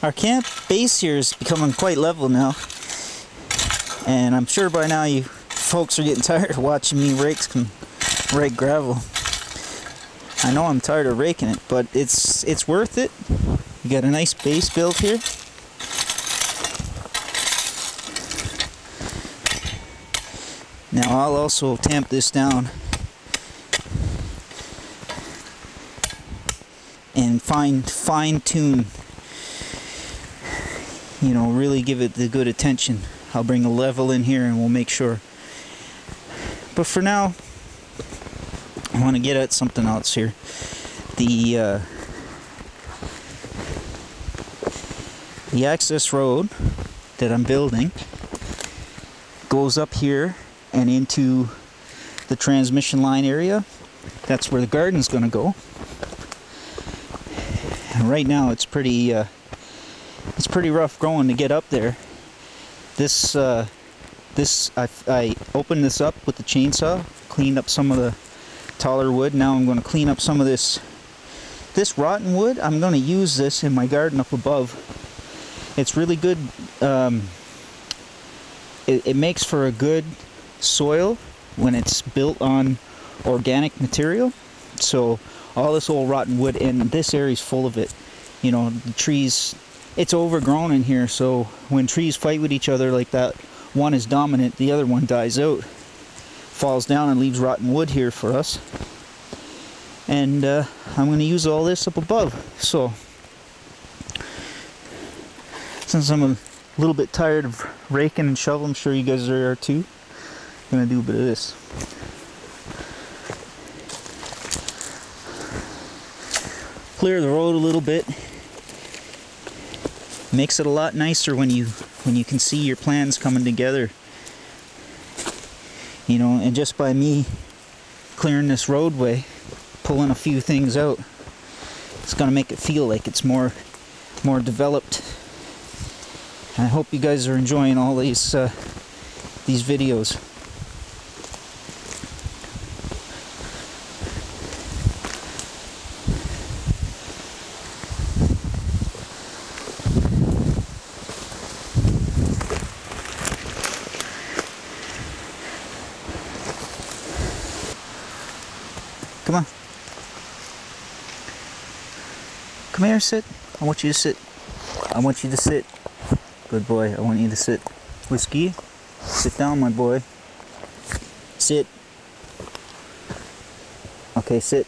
Our camp base here is becoming quite level now, and I'm sure by now you folks are getting tired of watching me rake gravel. I know I'm tired of raking it, but it's worth it. You got a nice base built here. Now I'll also tamp this down and fine tune, you know, really give it the good attention. I'll bring a level in here and we'll make sure. But for now, I want to get at something else here. The access road that I'm building goes up here and into the transmission line area. That's where the garden's going to go. And right now it's pretty rough going to get up there. I opened this up with the chainsaw, cleaned up some of the taller wood. Now I'm going to clean up some of this rotten wood. I'm going to use this in my garden up above. It's really good. It makes for a good soil when it's built on organic material. So all this old rotten wood, and this area is full of it. You know, the trees, it's overgrown in here, so when trees fight with each other like that, one is dominant, the other one dies out, falls down and leaves rotten wood here for us. And I'm going to use all this up above. So since I'm a little bit tired of raking and shoveling, I'm sure you guys are too, I'm going to do a bit of this. Clear the road a little bit. Makes it a lot nicer when you can see your plans coming together. You know, and just by me clearing this roadway, pulling a few things out, it's gonna make it feel like it's more developed. And I hope you guys are enjoying all these videos. Come on. Come here, sit. I want you to sit. I want you to sit. Good boy, I want you to sit. Whiskey, sit down, my boy. Sit. Okay, sit.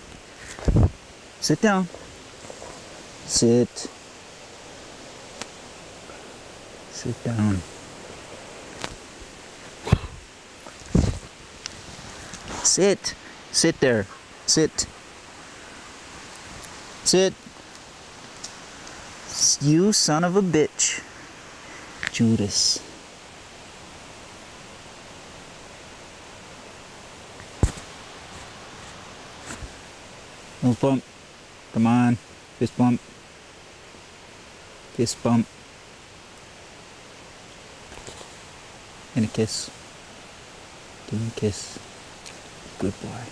Sit down. Sit. Sit down. Sit. Sit there. Sit. Sit. You son of a bitch. Judas. No bump. Come on. Fist bump. Fist bump. And a kiss. Give me a kiss. Good boy.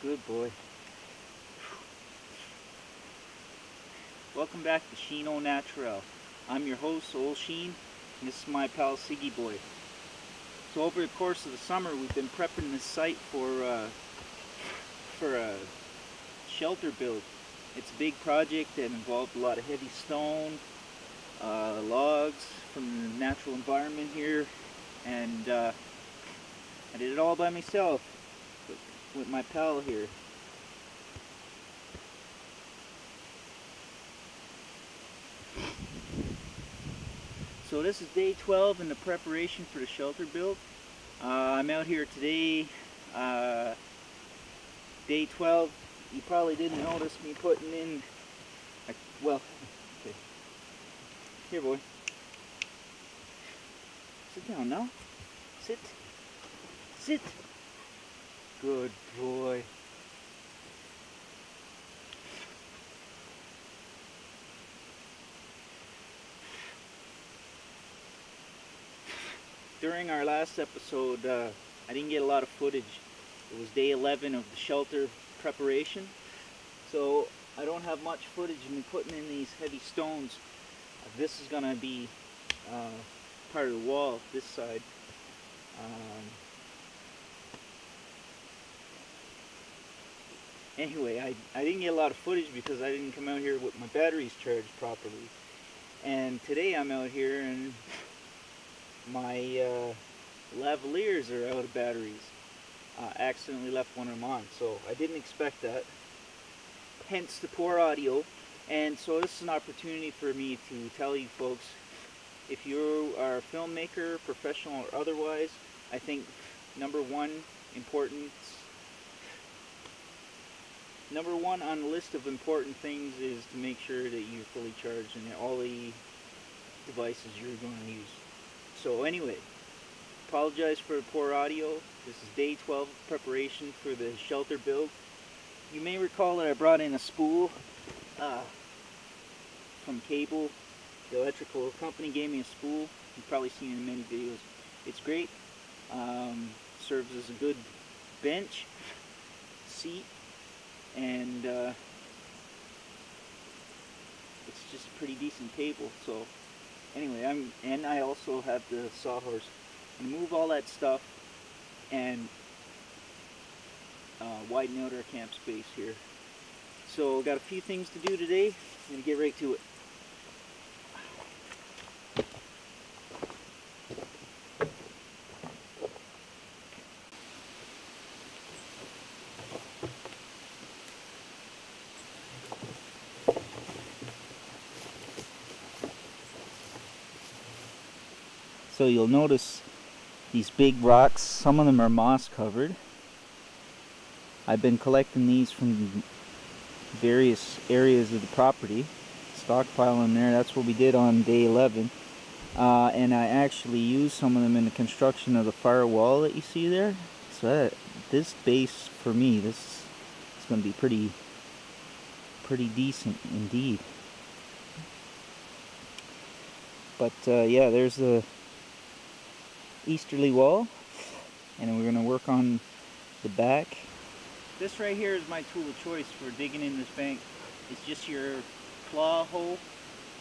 Good boy. Welcome back to Sheen Au Naturel. I'm your host, Old Sheen, and this is my pal Siggy Boy. So over the course of the summer, we've been prepping this site for a shelter build. It's a big project that involved a lot of heavy stone, logs from the natural environment here, and I did it all by myself with my pal here. So this is day 12 in the preparation for the shelter build. I'm out here today, day 12. You probably didn't notice me putting in, well, okay. Here, boy. Sit down now. Sit. Sit. Good boy. during our last episode, I didn't get a lot of footage. It was day 11 of the shelter preparation, so I don't have much footage of me putting in these heavy stones. This is going to be part of the wall, this side. Anyway, I didn't get a lot of footage because I didn't come out here with my batteries charged properly. And today I'm out here and my lavaliers are out of batteries. Accidentally left one of them on, so I didn't expect that. Hence the poor audio. And so this is an opportunity for me to tell you folks, if you are a filmmaker, professional or otherwise, I think number one on the list of important things is to make sure that you're fully charged in all the devices you're going to use. So anyway, apologize for the poor audio. This is day 12 of preparation for the shelter build. You may recall that I brought in a spool from cable. The electrical company gave me a spool. You've probably seen it in many videos. It's great. Serves as a good bench, seat, and it's just a pretty decent table. So anyway, I also have the sawhorse. I'm gonna move all that stuff and widen out our camp space here. So got a few things to do today. I'm gonna get right to it. So you'll notice these big rocks, some of them are moss covered. I've been collecting these from various areas of the property, stockpile them there. That's what we did on day 11. And I actually used some of them in the construction of the firewall that you see there. So this base, for me, this is going to be pretty decent indeed. But yeah, there's the easterly wall, and we're going to work on the back. This right here is my tool of choice for digging in this bank. It's just your claw hoe.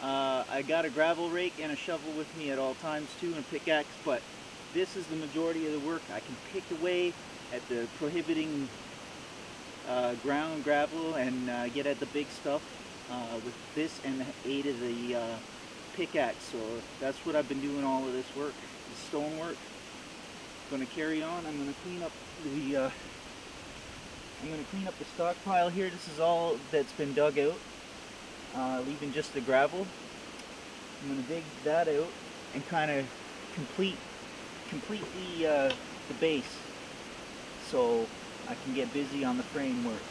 I got a gravel rake and a shovel with me at all times too, and a pickaxe, but this is the majority of the work. I can pick away at the prohibiting ground gravel and get at the big stuff with this and the aid of the pickaxe. So that's what I've been doing all of this work, the stone work. Going to carry on. I'm going to clean up the stockpile here. This is all that's been dug out, leaving just the gravel. I'm going to dig that out and kind of complete the base, so I can get busy on the framework.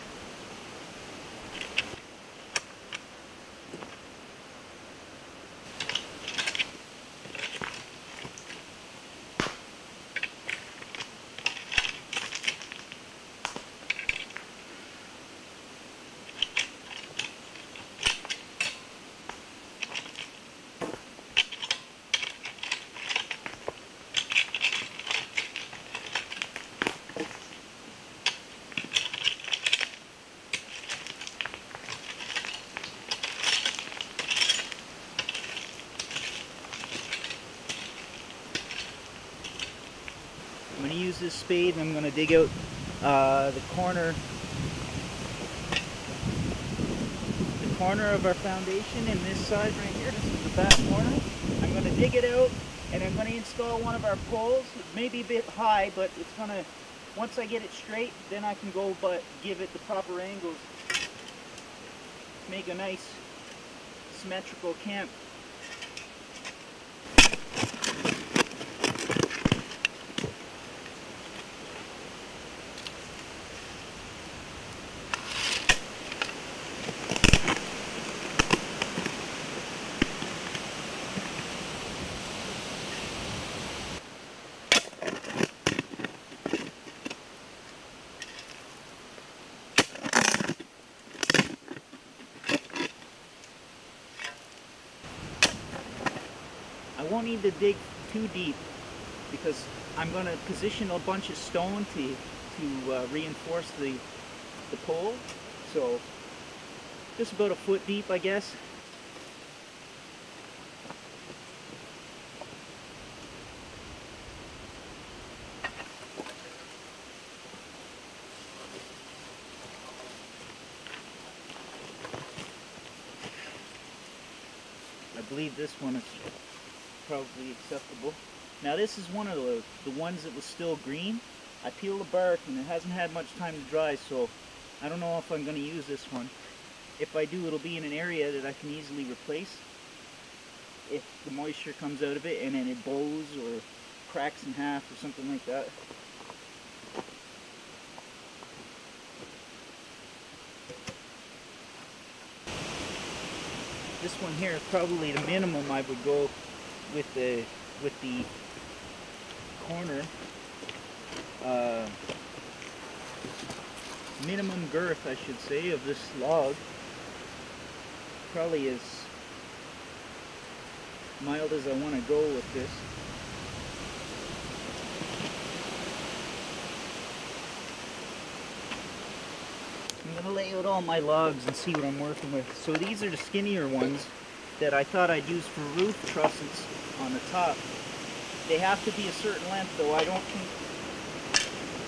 I'm going to use this spade and I'm going to dig out the corner of our foundation in this side right here. This is the back corner. I'm going to dig it out and I'm going to install one of our poles. It may be a bit high, but it's going to, once I get it straight, then I can go but give it the proper angles. Make a nice symmetrical camp. I won't need to dig too deep because I'm going to position a bunch of stone to reinforce the pole. So just about a foot deep, I guess. I believe this one is probably acceptable. Now this is one of the ones that was still green. I peeled the bark and it hasn't had much time to dry, so I don't know if I'm going to use this one. If I do, it'll be in an area that I can easily replace if the moisture comes out of it and then it bows or cracks in half or something like that. This one here is probably the minimum I would go with the corner. Minimum girth, I should say, of this log. Probably as mild as I want to go with this. I'm going to lay out all my logs and see what I'm working with. So these are the skinnier ones that I thought I'd use for roof trusses on the top. They have to be a certain length though. I don't think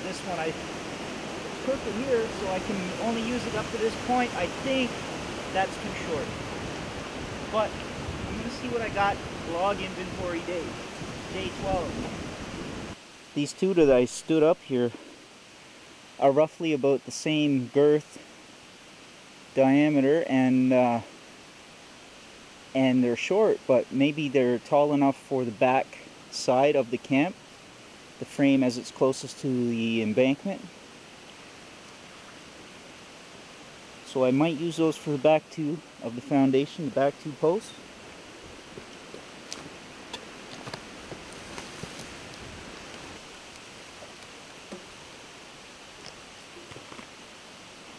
this one, it's crooked here, so I can only use it up to this point. I think that's too short. But I'm going to see what I got. Log inventory day 12. These two that I stood up here are roughly about the same girth, diameter, and they're short, but maybe they're tall enough for the back side of the camp, the frame as it's closest to the embankment. So I might use those for the back two of the foundation, the back two posts.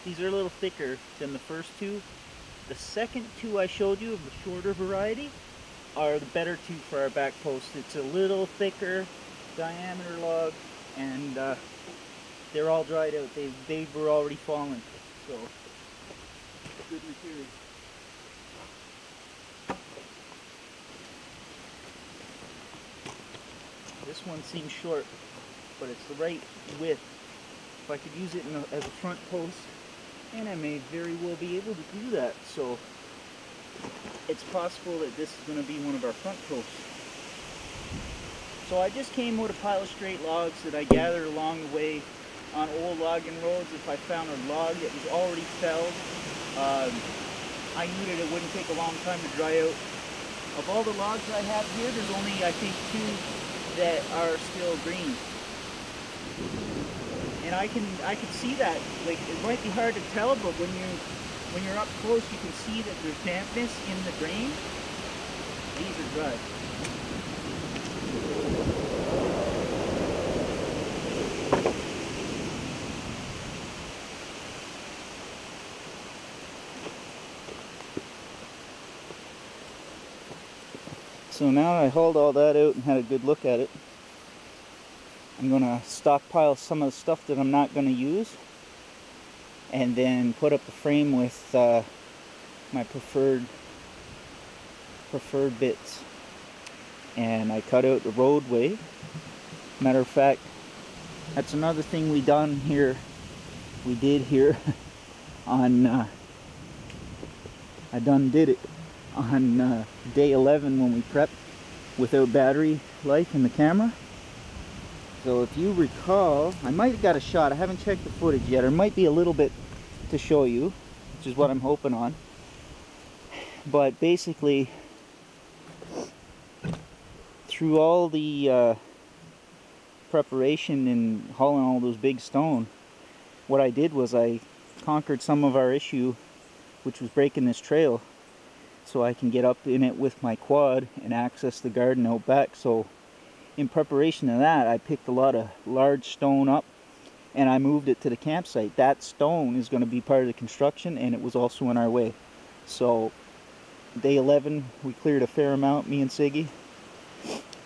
These are a little thicker than the first two. The second two I showed you of the shorter variety are the better two for our back post. It's a little thicker diameter log, and they're all dried out. They were already fallen, so good material. This one seems short, but it's the right width. If I could use it as a front post, and I may very well be able to do that. So it's possible that this is going to be one of our front posts. So I just came with a pile of straight logs that I gathered along the way on old logging roads. If I found a log that was already felled, I knew that it wouldn't take a long time to dry out. Of all the logs I have here, there's only, I think, 2 that are still green. And I can see that. Like, it might be hard to tell, but when you're up close, you can see that there's dampness in the grain. These are dry. So now I hauled all that out and had a good look at it, I'm going to stockpile some of the stuff that I'm not going to use, and then put up the frame with my preferred bits. And I cut out the roadway. Matter of fact, that's another thing we did here on I done did it on day 11 when we prepped without battery life in the camera. So if you recall, I might have got a shot. I haven't checked the footage yet. There might be a little bit to show you, which is what I'm hoping on. But basically, through all the preparation and hauling all those big stone, what I did was I conquered some of our issue, which was breaking this trail, so I can get up in it with my quad and access the garden out back. So in preparation of that, I picked a lot of large stone up and I moved it to the campsite. That stone is going to be part of the construction, and it was also in our way. So day 11 we cleared a fair amount, me and Siggy,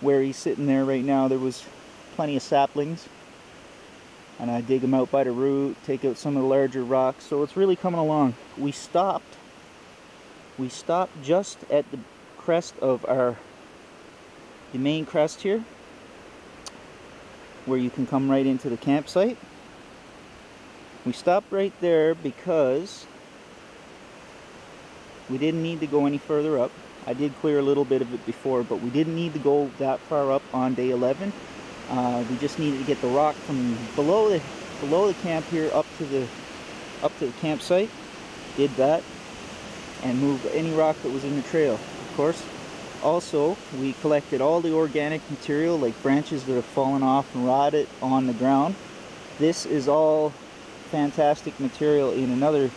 where he's sitting there right now, there was plenty of saplings, and I dig them out by the root, take out some of the larger rocks, so it's really coming along. We stopped just at the crest of the main crest here, where you can come right into the campsite. We stopped right there because we didn't need to go any further up. I did clear a little bit of it before, but we didn't need to go that far up on day 11. We just needed to get the rock from below the camp here up to the campsite. Did that and moved any rock that was in the trail, of course. Also, we collected all the organic material, like branches that have fallen off and rotted on the ground. This is all fantastic material. In another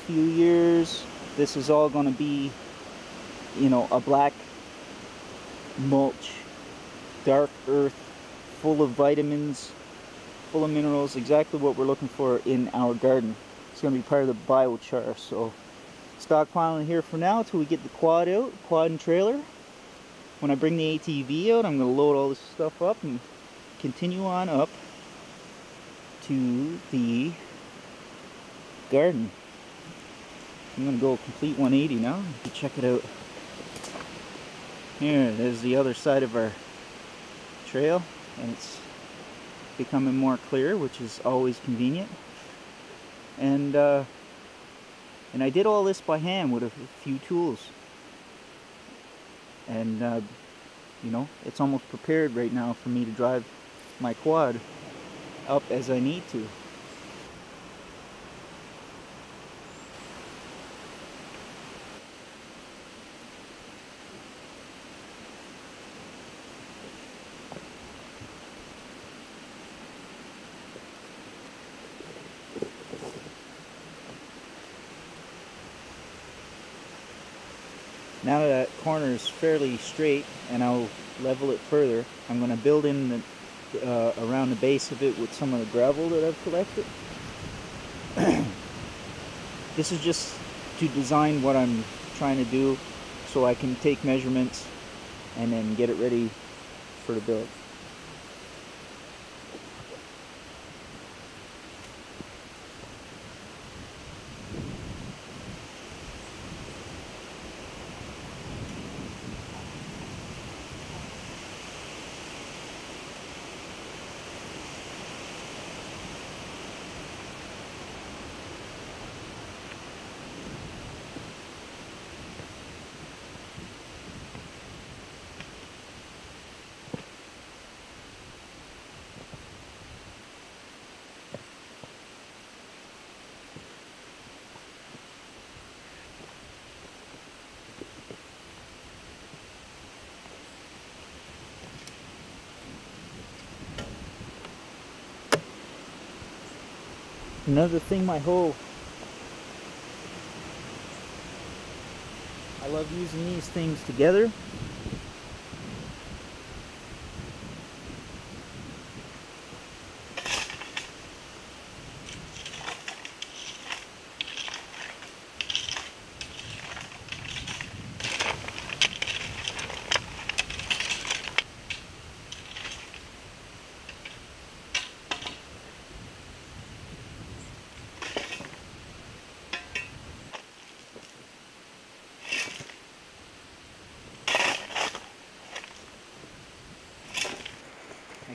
few years, this is all going to be, you know, a black mulch, dark earth, full of vitamins, full of minerals, exactly what we're looking for in our garden. It's going to be part of the biochar. So stockpiling here for now until we get the quad out, quad and trailer. When I bring the ATV out, I'm going to load all this stuff up and continue on up to the garden. I'm going to go a complete 180 now. You can check it out. Here, there's the other side of our trail, and it's becoming more clear, which is always convenient. And I did all this by hand with a few tools. And you know, it's almost prepared right now for me to drive my quad up as I need to. Now that corner is fairly straight, and I'll level it further, I'm going to build in around the base of it with some of the gravel that I've collected. This is just to design what I'm trying to do so I can take measurements and then get it ready for the build. Another thing, I love using these things together.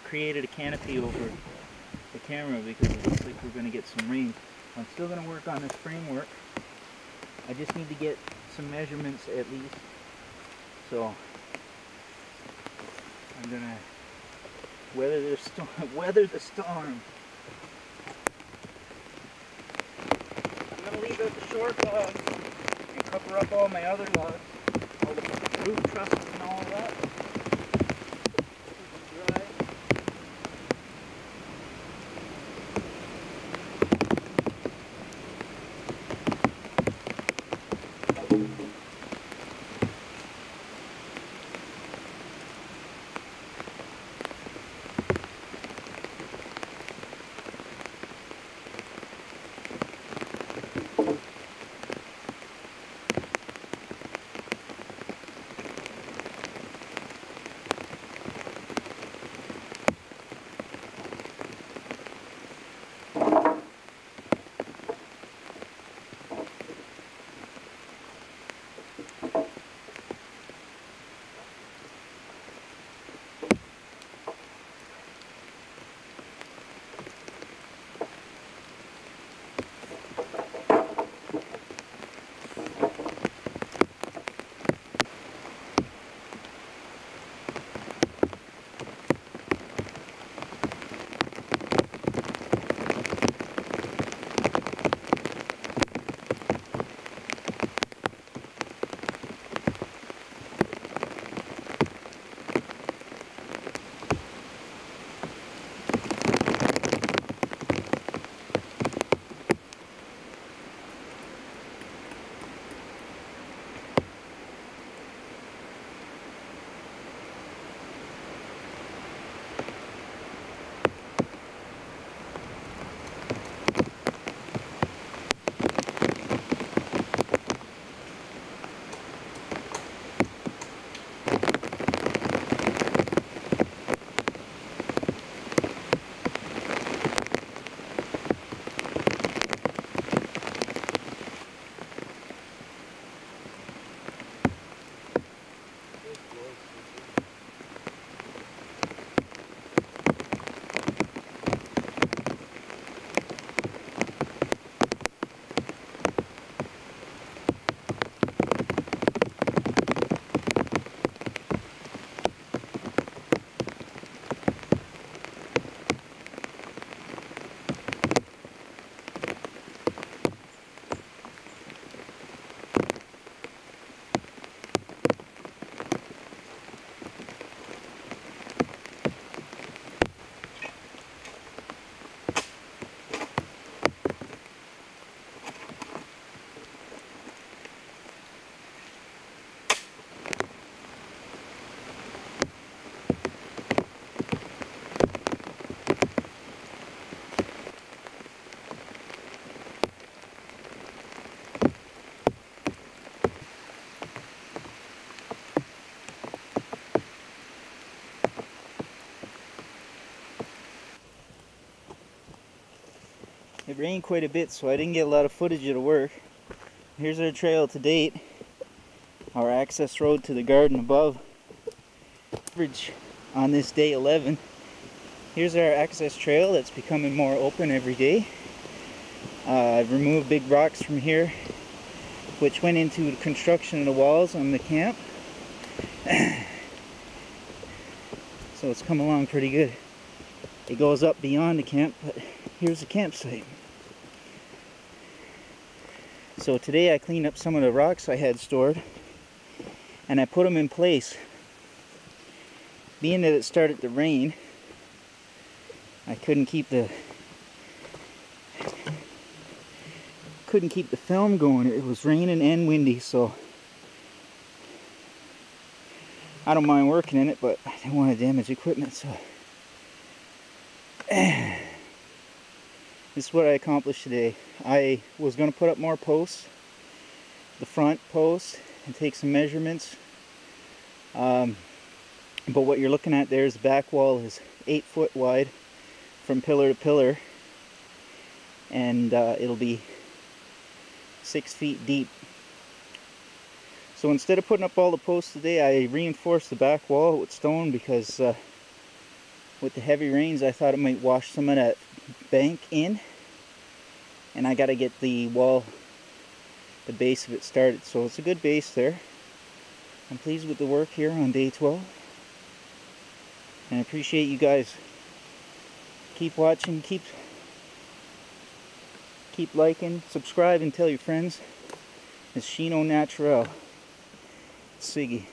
Created a canopy over the camera because it looks like we're going to get some rain. I'm still going to work on this framework. I just need to get some measurements at least. So I'm going to weather the storm. I'm going to leave out the short logs and cover up all my other logs, all the root trusses and all of that. It rained quite a bit, so I didn't get a lot of footage of the work. Here's our trail to date, our access road to the garden above. Average on this day 11. Here's our access trail that's becoming more open every day. I've removed big rocks from here, which went into the construction of the walls on the camp. So it's come along pretty good. It goes up beyond the camp, but here's the campsite. So today I cleaned up some of the rocks I had stored and I put them in place. Being that it started to rain, I couldn't keep the film going. It was raining and windy, so I don't mind working in it, but I didn't want to damage equipment, so this is what I accomplished today. I was going to put up more posts, the front post, and take some measurements. But what you're looking at there is the back wall is 8 foot wide from pillar to pillar, and it'll be 6 feet deep. So instead of putting up all the posts today, I reinforced the back wall with stone because with the heavy rains I thought it might wash some of that bank in, and I got to get the wall, the base of it started. So it's a good base there. I'm pleased with the work here on day 12, and I appreciate you guys. Keep watching, keep liking, subscribe, and tell your friends. It's Shino Natural. Siggy.